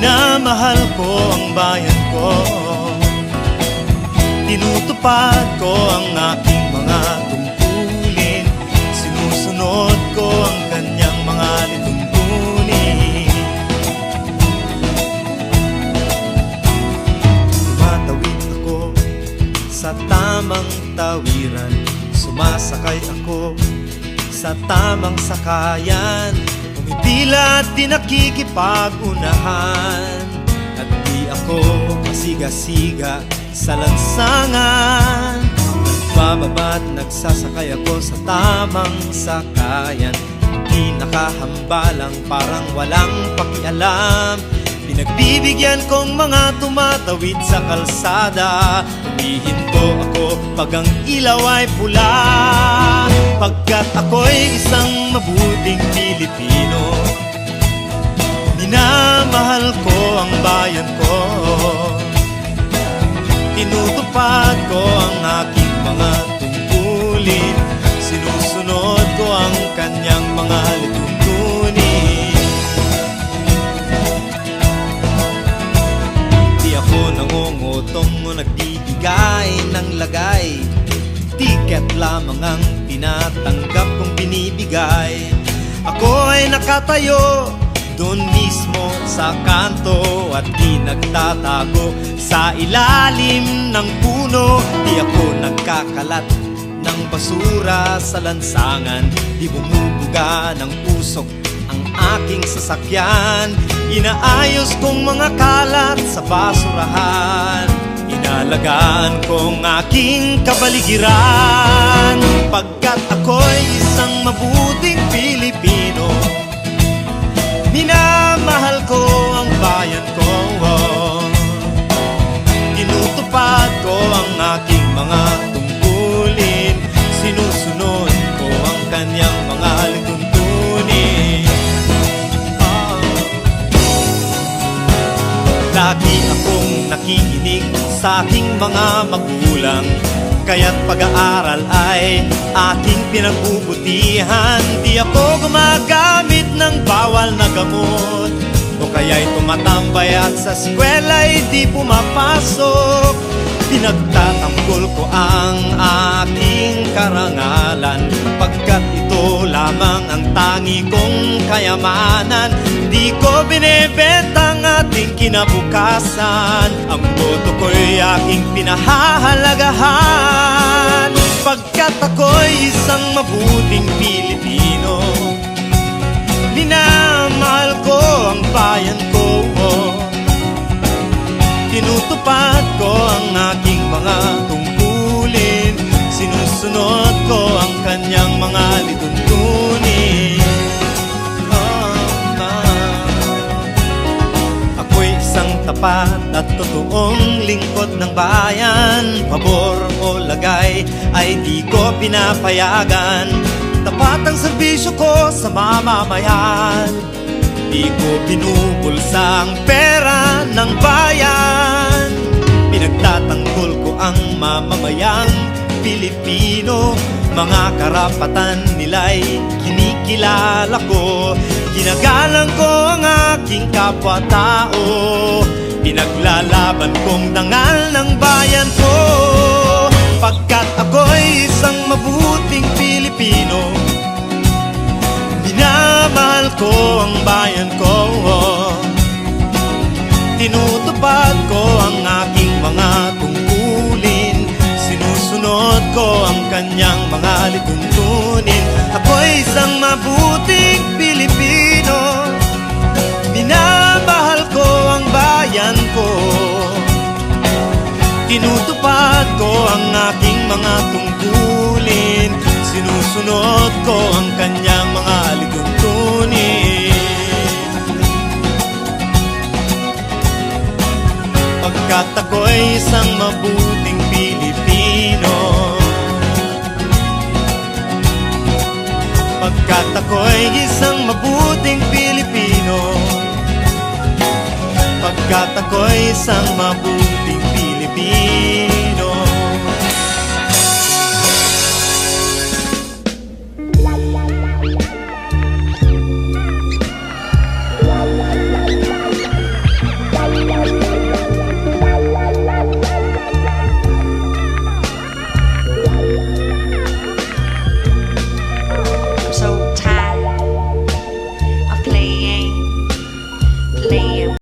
Minamahal ko ang bayan ko, tinutupad ko ang aking mga tungkulin, sinusunod ko ang kanyang mga lituntunin. Tumatawid ako sa tamang tawiran, sumasakay ako sa tamang sakayan, umitila at di nakikipag-unahan, at di ako masiga-siga sa lansangan. Nagbababa at nagsasakay ako sa tamang sakayan, di nakahambalang parang walang pakialam. Pinagbibigyan kong mga tumatawid sa kalsada, humihinto ako pag ang ilaw ay pula, pagkat ako'y isang mabuting Pilipino. Minamahal ko ang bayan ko, tinutupad ko ang aking mga tungkulin, sinusunod ko ang kanyang mga lituntunin. Di ako nangungutong o nagbibigay ng lagay, tiket lamang ang tinatanggap kong binibigay. Ako ay nakatayo doon mismo sa kanto at di nagtatago sa ilalim ng puno. Di ako nagkakalat ng basura sa lansangan, di bumubuga ng usok ang aking sasakyan. Inaayos kong mga kalat sa basurahan, inalagaan kong aking kabaligiran, pagkat ako'y isang mabuting Pilipino. Minamahal ko ang bayan ko, tinutupad ko ang aking mga tungkulin, sinusunod ko ang kanyang mga lituntunin. Lagi akong nakikinig sa aking mga magulang, kaya't pag-aaral ay aking pinagbubutihan. Di ako gumagamit ng bawal na gamot, o kaya'y tumatambay at sa eskwela'y di pumapasok. Pinagtatanggol ko ang aking karangalan, pagkat ito lamang ang tangi kong kayamanan. Di ko binebenta ang ating kinabukasan, ang boto ko'y aking pinahahalagahan, pagkat ako'y isang mabuting Pilipino. Minamahal ko ang bayan ko, tinutupad ko ang aking mga tungkulin, sinusunod ko ang kanyang mga lituntunin. Ako'y isang tapat at totoong lingkod ng bayan, pabor o lagay ay di ko pinapayagan. Tapat ang serbisyo ko sa mamamayan, di ko binubulsa ang pera ng bayan. Pinagtatanggol ko ang mamamayang Pilipino, mga karapatan nila'y kinikilala ko. Ginagalang ko ang aking kapwa-tao, pinaglalaban kong dangal ng bayan ko, pagkat ako'y isang mabuting Pilipino. Minamahal ko ang bayan ko, tinutupad ko ang aking mga tungkulin, sinusunod ko ang kanyang mga lituntunin. Ako'y isang mabuting Pilipino, minamahal ko ang bayan ko, tinutupad ko ang aking mga tungkulin, sinusunod ko ang kanyang mga lituntunin. Pagkat ako'y isang mabuting Pilipino, pagkat ako'y isang mabuting Pilipino, pagkat ako'y isang mabuting Pilipino.